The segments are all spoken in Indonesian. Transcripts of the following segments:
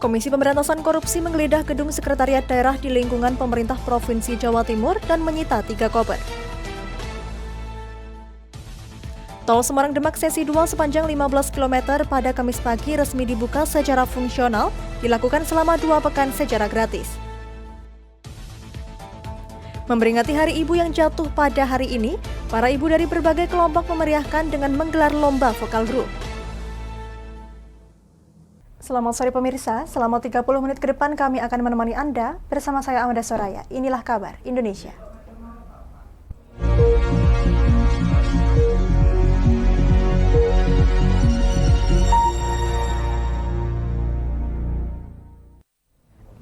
Komisi Pemberantasan Korupsi menggeledah gedung sekretariat daerah di lingkungan pemerintah Provinsi Jawa Timur dan menyita 3 koper. Tol Semarang-Demak sesi 2 sepanjang 15 km pada Kamis pagi resmi dibuka secara fungsional, dilakukan selama 2 pekan secara gratis. Memperingati Hari Ibu yang jatuh pada hari ini, para ibu dari berbagai kelompok memeriahkan dengan menggelar lomba vokal group. Selamat sore pemirsa, selama 30 menit ke depan kami akan menemani Anda bersama saya Amanda Soraya. Inilah kabar Indonesia.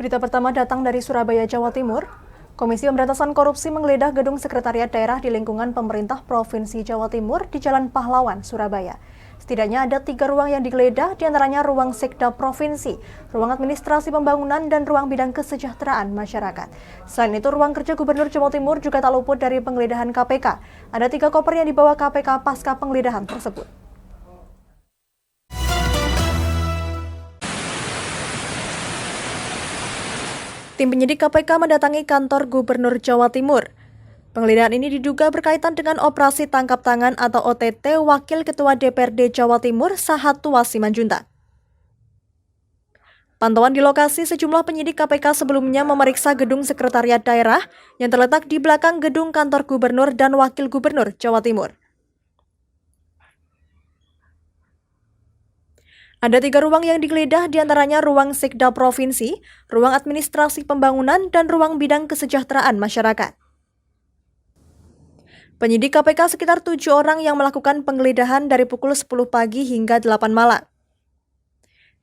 Berita pertama datang dari Surabaya, Jawa Timur. Komisi Pemberantasan Korupsi menggeledah gedung sekretariat daerah di lingkungan pemerintah Provinsi Jawa Timur di Jalan Pahlawan, Surabaya. Setidaknya ada 3 ruang yang digeledah, diantaranya ruang Sekda Provinsi, ruang administrasi pembangunan, dan ruang bidang kesejahteraan masyarakat. Selain itu, ruang kerja Gubernur Jawa Timur juga tak luput dari penggeledahan KPK. Ada 3 koper yang dibawa KPK pasca penggeledahan tersebut. Tim penyidik KPK mendatangi kantor Gubernur Jawa Timur. Penggeledahan ini diduga berkaitan dengan operasi tangkap tangan atau OTT Wakil Ketua DPRD Jawa Timur Sahattua Simanjuntak. Pantauan di lokasi, sejumlah penyidik KPK sebelumnya memeriksa gedung sekretariat daerah yang terletak di belakang gedung kantor Gubernur dan Wakil Gubernur Jawa Timur. Ada 3 ruang yang digeledah, diantaranya ruang Sekda Provinsi, ruang administrasi pembangunan, dan ruang bidang kesejahteraan masyarakat. Penyidik KPK sekitar 7 orang yang melakukan penggeledahan dari pukul 10 pagi hingga 8 malam.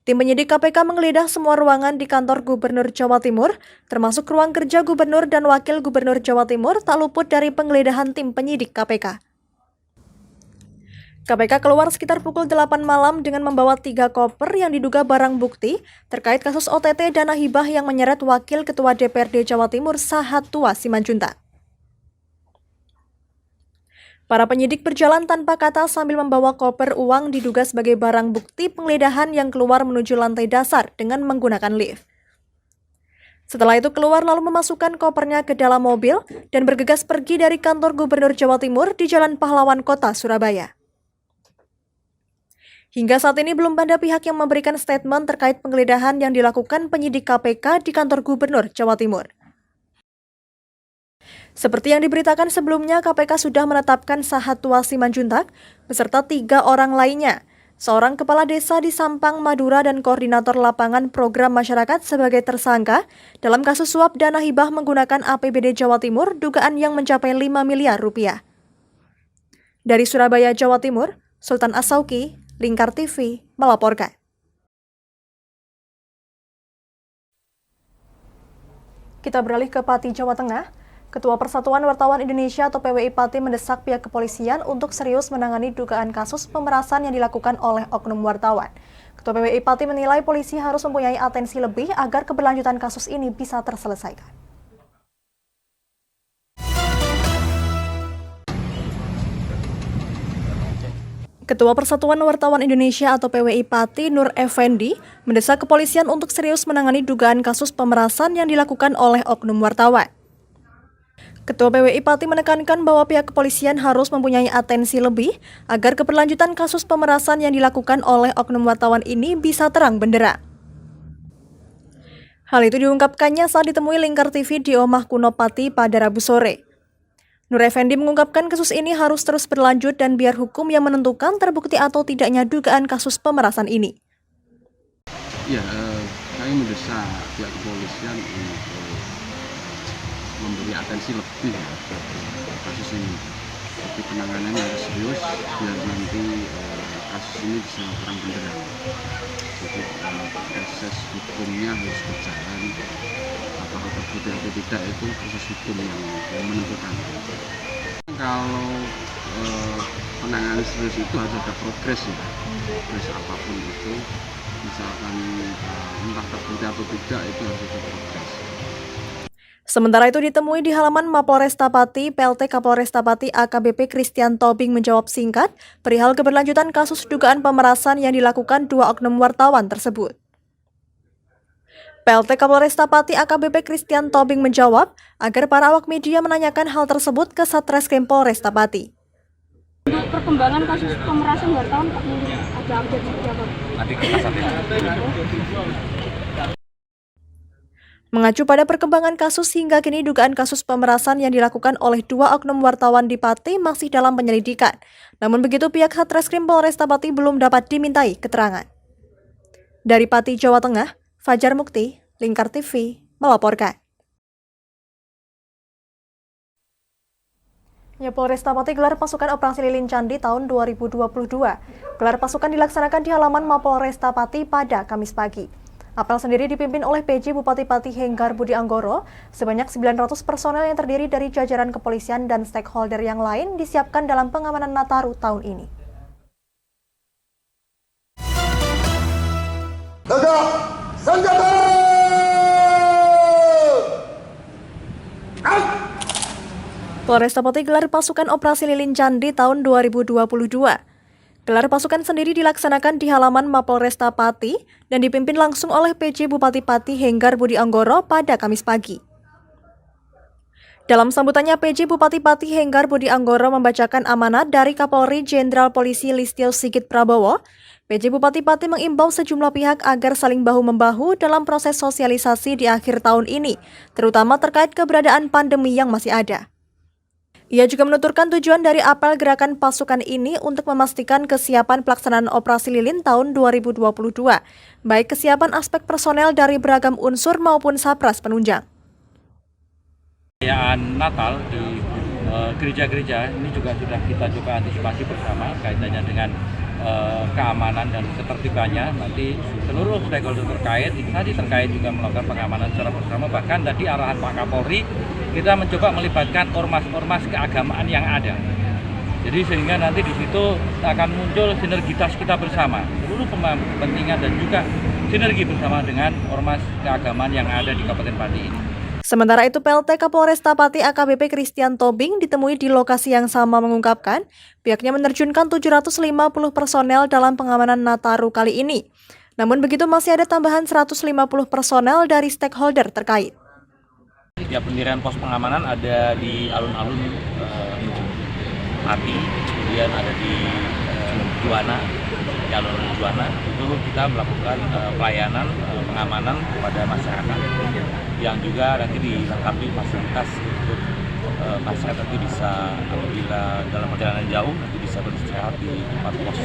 Tim penyidik KPK menggeledah semua ruangan di kantor Gubernur Jawa Timur, termasuk ruang kerja Gubernur dan Wakil Gubernur Jawa Timur tak luput dari penggeledahan tim penyidik KPK. KPK keluar sekitar pukul 8 malam dengan membawa 3 koper yang diduga barang bukti terkait kasus OTT dana hibah yang menyeret Wakil Ketua DPRD Jawa Timur Sahattua Simanjuntak. Para penyidik berjalan tanpa kata sambil membawa koper uang diduga sebagai barang bukti penggeledahan yang keluar menuju lantai dasar dengan menggunakan lift. Setelah itu keluar lalu memasukkan kopernya ke dalam mobil dan bergegas pergi dari kantor Gubernur Jawa Timur di Jalan Pahlawan Kota, Surabaya. Hingga saat ini belum ada pihak yang memberikan statement terkait penggeledahan yang dilakukan penyidik KPK di kantor Gubernur Jawa Timur. Seperti yang diberitakan sebelumnya, KPK sudah menetapkan Sahattua Simanjuntak beserta 3 orang lainnya, seorang kepala desa di Sampang, Madura, dan koordinator lapangan program masyarakat sebagai tersangka dalam kasus suap dana hibah menggunakan APBD Jawa Timur dugaan yang mencapai 5 miliar rupiah. Dari Surabaya, Jawa Timur, Sultan As-Sauki, Lingkar TV, melaporkan. Kita beralih ke Pati, Jawa Tengah. Ketua Persatuan Wartawan Indonesia atau PWI Pati mendesak pihak kepolisian untuk serius menangani dugaan kasus pemerasan yang dilakukan oleh oknum wartawan. Ketua PWI Pati menilai polisi harus mempunyai atensi lebih agar keberlanjutan kasus ini bisa terselesaikan. Ketua Persatuan Wartawan Indonesia atau PWI Pati Nur Effendi mendesak kepolisian untuk serius menangani dugaan kasus pemerasan yang dilakukan oleh oknum wartawan. Ketua PWI Pati menekankan bahwa pihak kepolisian harus mempunyai atensi lebih agar keberlanjutan kasus pemerasan yang dilakukan oleh oknum wartawan ini bisa terang benderang. Hal itu diungkapkannya saat ditemui Lingkar TV di Omah Kuno Pati pada Rabu sore. Nur Effendi mengungkapkan kasus ini harus terus berlanjut dan biar hukum yang menentukan terbukti atau tidaknya dugaan kasus pemerasan ini. Ya, saya mendesak pihak kepolisian untuk memberi atensi lebih ya kasus ini. Jadi penanganannya harus serius biar nanti kasus ini bisa terang benderang. Jadi proses hukumnya harus berjalan, apakah terbukti atau tidak itu proses hukum yang menentukan. Kalau penanganan serius itu harus ada progres ya, progres apapun itu, misalkan entah terbukti atau tidak itu harus ada progres. Sementara itu ditemui di halaman Mapolresta Pati, PLT Kapolresta Pati AKBP Christian Tobing menjawab singkat perihal keberlanjutan kasus dugaan pemerasan yang dilakukan 2 oknum wartawan tersebut. PLT Kapolresta Pati AKBP Christian Tobing menjawab agar para awak media menanyakan hal tersebut ke Satreskrim Polresta Pati. Untuk perkembangan kasus pemerasan wartawan Pak Nurul, ada update seperti apa? Nanti kita sampaikan. Mengacu pada perkembangan kasus hingga kini dugaan kasus pemerasan yang dilakukan oleh 2 oknum wartawan di Pati masih dalam penyelidikan. Namun begitu pihak Satreskrim Polresta Pati belum dapat dimintai keterangan. Dari Pati, Jawa Tengah, Fajar Mukti, Lingkar TV, melaporkan. Ya, Polresta Pati gelar pasukan operasi lilin candi tahun 2022. Gelar pasukan dilaksanakan di halaman Mapolresta Pati pada Kamis pagi. Apel sendiri dipimpin oleh PJ Bupati Pati Henggar Budi Anggoro. Sebanyak 900 personel yang terdiri dari jajaran kepolisian dan stakeholder yang lain disiapkan dalam pengamanan Nataru tahun ini. Tegak senjata! Polresta Pati gelar pasukan operasi lilin candi tahun 2022. Gelar pasukan sendiri dilaksanakan di halaman Mapolresta Pati dan dipimpin langsung oleh PJ Bupati Pati Henggar Budi Anggoro pada Kamis pagi. Dalam sambutannya, PJ Bupati Pati Henggar Budi Anggoro membacakan amanat dari Kapolri Jenderal Polisi Listio Sigit Prabowo. PJ Bupati Pati mengimbau sejumlah pihak agar saling bahu-membahu dalam proses sosialisasi di akhir tahun ini, terutama terkait keberadaan pandemi yang masih ada. Ia juga menuturkan tujuan dari apel gerakan pasukan ini untuk memastikan kesiapan pelaksanaan operasi lilin tahun 2022, baik kesiapan aspek personel dari beragam unsur maupun sapras penunjang. Perayaan Natal di gereja-gereja ini juga sudah kita coba antisipasi bersama kaitannya dengan keamanan dan ketertibannya. Nanti seluruh stakeholder terkait juga melakukan pengamanan secara bersama. Bahkan tadi arahan Pak Kapolri, kita mencoba melibatkan ormas-ormas keagamaan yang ada. Jadi sehingga nanti di situ akan muncul sinergitas kita bersama, seluruh kepentingan dan juga sinergi bersama dengan ormas keagamaan yang ada di Kabupaten Pati ini. Sementara itu, PLT Kapolresta Pati AKBP Christian Tobing ditemui di lokasi yang sama mengungkapkan pihaknya menerjunkan 750 personel dalam pengamanan Nataru kali ini. Namun begitu masih ada tambahan 150 personel dari stakeholder terkait. Ya, pendirian pos pengamanan ada di alun-alun Pati, kemudian ada di Juwana, di alun-alun Juwana. Itu kita melakukan pelayanan pengamanan kepada masyarakat yang juga nanti dilengkapi fasilitas untuk masyarakat nanti bisa apabila dalam perjalanan jauh nanti bisa beristirahat di tempat pos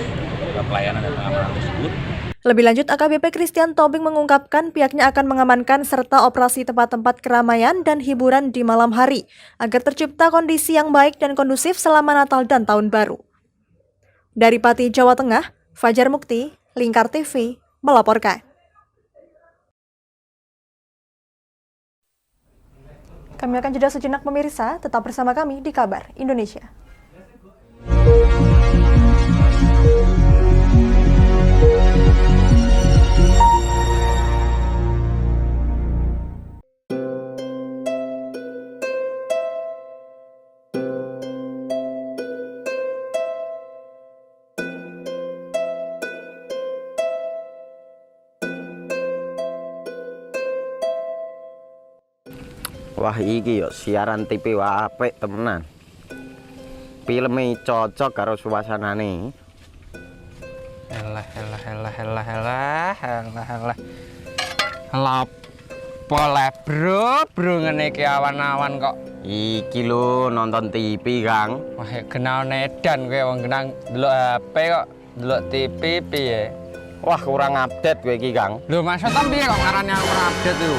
pelayanan dan pengamanan tersebut. Lebih lanjut, AKBP Christian Tobing mengungkapkan pihaknya akan mengamankan serta operasi tempat-tempat keramaian dan hiburan di malam hari agar tercipta kondisi yang baik dan kondusif selama Natal dan Tahun Baru. Dari Pati, Jawa Tengah, Fajar Mukti, Lingkar TV, melaporkan. Kami akan jeda sejenak pemirsa, tetap bersama kami di Kabar Indonesia. Wah, iki yo siaran TV wae apik temenan. Filme cocok karo suasanane. Elah. Lah bro ngene iki awan-awan kok. Iki lho nonton TV, Kang. Wah, genah edan kowe wong genang delok HP kok delok TV piye? Wah, kurang update kowe iki, Kang. Lho, maksudnya piye kok ngarane aku update itu?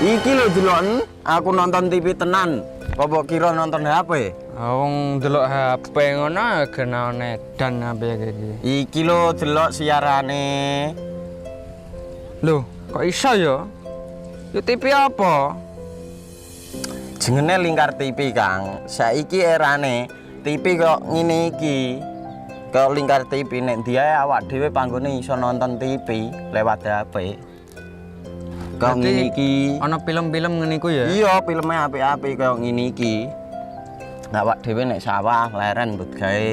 Iki lho deloken, aku nonton TV tenan. Apa kira nonton HP? Wong delok HP ngono genah edan apa iki? Iki lho delok siarane. Lho, kok iso ya? Yo TV apa? Jenenge Lingkar TV, Kang. Saiki erane TV kok ngene iki. Kok Lingkar TV nek dia awak dhewe panggone iso nonton TV lewat HP. Kok ngene iki. Ana film-film ngene iku ya? Iya, filme apik-apik kaya ngene iki. Awak dhewe nek sawah leren mbut gawe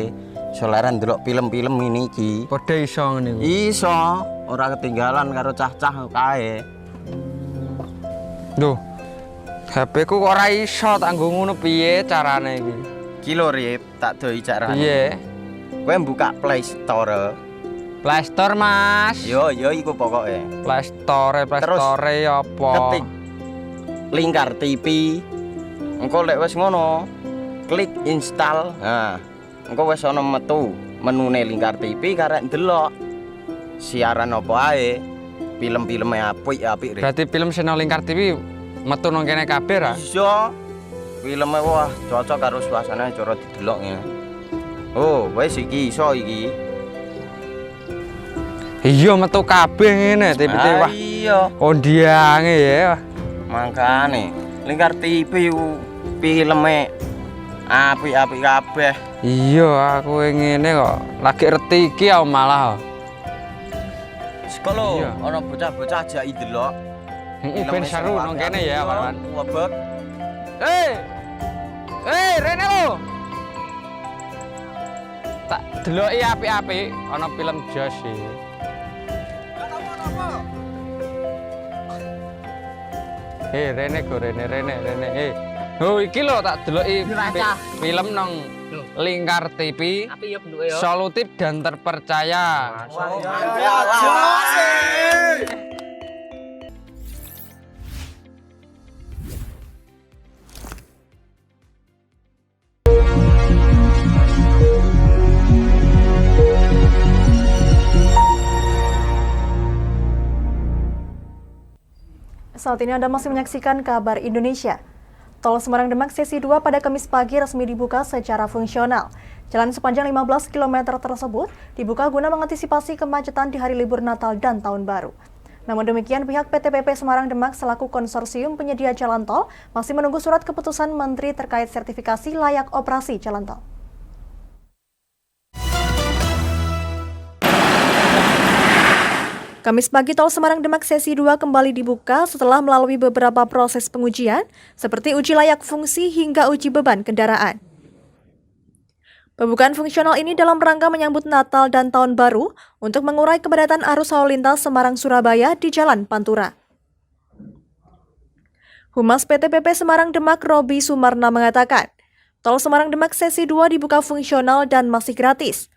iso leren ndelok film-film ngene iki. Padha iso ngene iku. Iso, ora ketinggalan karo cah-cah kae. Duh. HP ku kok ora iso tak nggo ngono piye carane iki? Ki lho Rip, tak doi carane. Piye? Kowe buka Play Store. Play Store, Mas. Yo iku pokoke. Play Store apa? Ketik Lingkar TV. Engko lek wis ngono, klik install. Nah, engko wis ana metu menune Lingkar TV karek ndelok siaran apa ae. Film-filme apik-apik Rip. Berarti film channel Lingkar TV metu nang kene kabeh ra? Iso. Filme wah cocok karo suasana cara didelok ngene. Oh, wis iki iso iki. Iya metu kabeh ngene TV-TV wah. Iya. Kondiange ya. Mangkane Lingkar TV filme apik-apik kabeh. Iya aku ngene kok lagi reti iki aku malah. Sekolo Iya. ana bocah-bocah ajak delok. Heeh ben seru nang kene ya kawan. Wabek. Rene lo. Tak deloki apik-apik ana film Jos iki. Rene go Rene. Oh iki lho tak deloki film nang Lingkar TV. Api ya bentuke ya. Solutif dan terpercaya. Saat ini Anda masih menyaksikan Kabar Indonesia. Tol Semarang Demak sesi 2 pada Kamis pagi resmi dibuka secara fungsional. Jalan sepanjang 15 km tersebut dibuka guna mengantisipasi kemacetan di hari libur Natal dan Tahun Baru. Namun demikian, pihak PT PP Semarang Demak selaku konsorsium penyedia jalan tol masih menunggu surat keputusan Menteri terkait sertifikasi layak operasi jalan tol. Kamis pagi Tol Semarang Demak sesi 2 kembali dibuka setelah melalui beberapa proses pengujian seperti uji layak fungsi hingga uji beban kendaraan. Pembukaan fungsional ini dalam rangka menyambut Natal dan Tahun Baru untuk mengurai kepadatan arus lalu lintas Semarang-Surabaya di Jalan Pantura. Humas PT PP Semarang Demak Robi Sumarna mengatakan, Tol Semarang Demak sesi 2 dibuka fungsional dan masih gratis.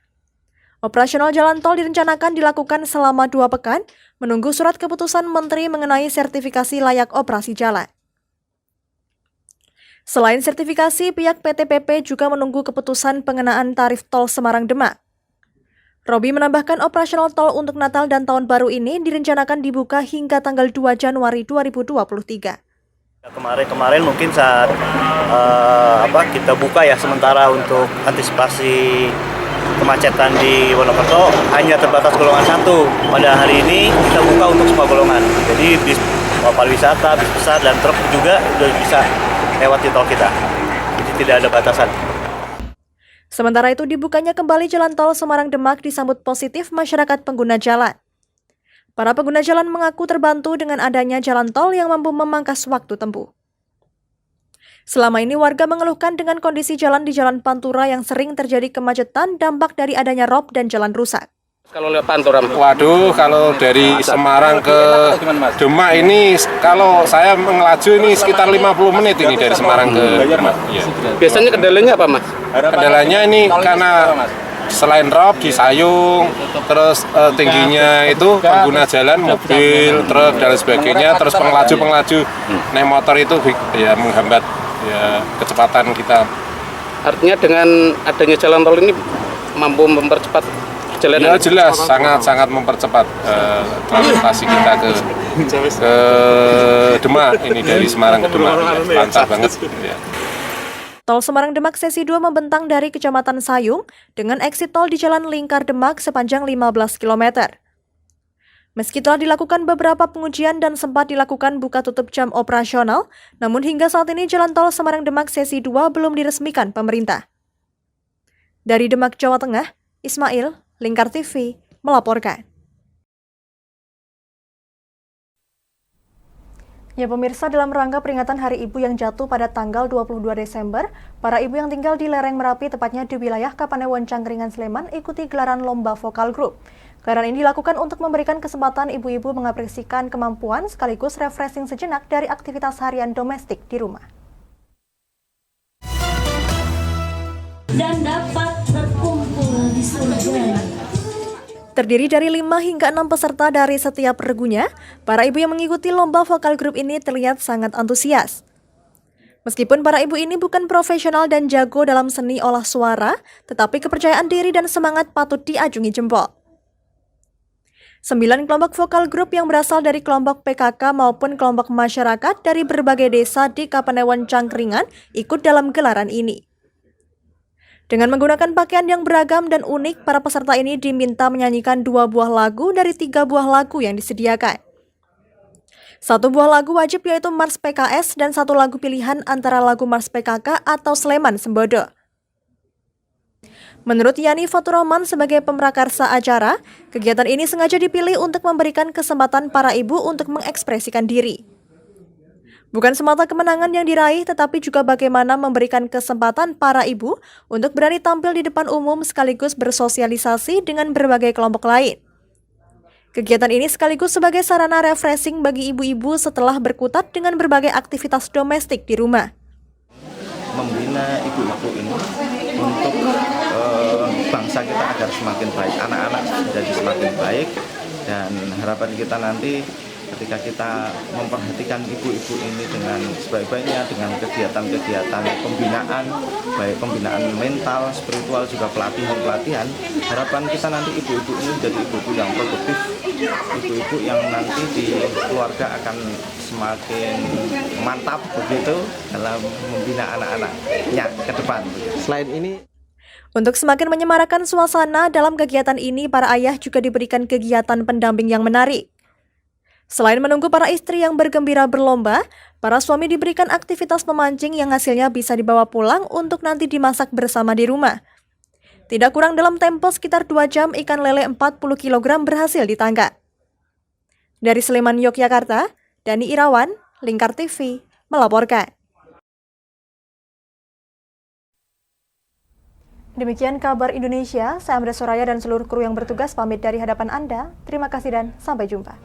Operasional jalan tol direncanakan dilakukan selama 2 pekan, menunggu surat keputusan Menteri mengenai sertifikasi layak operasi jalan. Selain sertifikasi, pihak PT PP juga menunggu keputusan pengenaan tarif tol Semarang Demak. Robi menambahkan operasional tol untuk Natal dan Tahun Baru ini direncanakan dibuka hingga tanggal 2 Januari 2023. Kemarin mungkin saat kita buka ya sementara untuk antisipasi kemacetan di Wonokerto hanya terbatas golongan 1. Pada hari ini kita buka untuk semua golongan. Jadi bis pariwisata, bis besar dan truk juga sudah bisa lewat di tol kita. Jadi tidak ada batasan. Sementara itu dibukanya kembali jalan tol Semarang Demak disambut positif masyarakat pengguna jalan. Para pengguna jalan mengaku terbantu dengan adanya jalan tol yang mampu memangkas waktu tempuh. Selama ini warga mengeluhkan dengan kondisi jalan di Jalan Pantura yang sering terjadi kemacetan dampak dari adanya rob dan jalan rusak. Kalau lewat Pantura, waduh, kalau dari Semarang ke Demak ini, kalau saya mengelaju ini sekitar 50 menit ini dari Semarang ke Demak. Ya. Biasanya kendalanya apa, Mas? Kendalanya ini karena selain rob di Sayung, terus tingginya itu pengguna jalan, mobil, truk dan sebagainya, terus pengelaju naik motor itu ya menghambat ya kecepatan kita. Artinya dengan adanya jalan tol ini mampu mempercepat perjalanan? Ya jelas, sangat mempercepat transportasi kita ke Demak, ini dari Semarang ke Demak, ya, lancar banget. Ya. Tol Semarang Demak sesi 2 membentang dari Kecamatan Sayung dengan eksit tol di Jalan Lingkar Demak sepanjang 15 km. Meski telah dilakukan beberapa pengujian dan sempat dilakukan buka tutup jam operasional, namun hingga saat ini Jalan Tol Semarang Demak sesi 2 belum diresmikan pemerintah. Dari Demak, Jawa Tengah, Ismail, Lingkar TV, melaporkan. Ya pemirsa, dalam rangka peringatan Hari Ibu yang jatuh pada tanggal 22 Desember, para ibu yang tinggal di lereng Merapi, tepatnya di wilayah Kapanewon Cangkringan Sleman, ikuti gelaran lomba vokal grup. Gelaran ini dilakukan untuk memberikan kesempatan ibu-ibu mengapresiasikan kemampuan sekaligus refreshing sejenak dari aktivitas harian domestik di rumah. Dan dapat berkumpul di surga. Terdiri dari 5 hingga 6 peserta dari setiap regunya, para ibu yang mengikuti lomba vokal grup ini terlihat sangat antusias. Meskipun para ibu ini bukan profesional dan jago dalam seni olah suara, tetapi kepercayaan diri dan semangat patut diacungi jempol. 9 kelompok vokal grup yang berasal dari kelompok PKK maupun kelompok masyarakat dari berbagai desa di Kapanewon Cangkringan ikut dalam gelaran ini. Dengan menggunakan pakaian yang beragam dan unik, para peserta ini diminta menyanyikan 2 buah lagu dari 3 buah lagu yang disediakan. 1 buah lagu wajib yaitu Mars PKS dan 1 lagu pilihan antara lagu Mars PKK atau Sleman Sembodo. Menurut Yani Faturrahman sebagai pemrakarsa acara, kegiatan ini sengaja dipilih untuk memberikan kesempatan para ibu untuk mengekspresikan diri. Bukan semata kemenangan yang diraih, tetapi juga bagaimana memberikan kesempatan para ibu untuk berani tampil di depan umum sekaligus bersosialisasi dengan berbagai kelompok lain. Kegiatan ini sekaligus sebagai sarana refreshing bagi ibu-ibu setelah berkutat dengan berbagai aktivitas domestik di rumah. Membina ibu-ibu ini untuk bangsa kita agar semakin baik, anak-anak jadi semakin baik, dan harapan kita nanti ketika kita memperhatikan ibu-ibu ini dengan sebaik-baiknya dengan kegiatan-kegiatan pembinaan, baik pembinaan mental, spiritual, juga pelatihan-pelatihan, harapan kita nanti ibu-ibu ini menjadi ibu-ibu yang produktif, ibu-ibu yang nanti di keluarga akan semakin mantap begitu dalam membina anak-anaknya ke depan. Selain ini, untuk semakin menyemarakan suasana dalam kegiatan ini, para ayah juga diberikan kegiatan pendamping yang menarik. Selain menunggu para istri yang bergembira berlomba, para suami diberikan aktivitas memancing yang hasilnya bisa dibawa pulang untuk nanti dimasak bersama di rumah. Tidak kurang dalam tempo sekitar 2 jam, ikan lele 40 kg berhasil ditangkap. Dari Sleman, Yogyakarta, Dani Irawan, Lingkar TV, melaporkan. Demikian kabar Indonesia, saya Amda Soraya dan seluruh kru yang bertugas pamit dari hadapan Anda. Terima kasih dan sampai jumpa.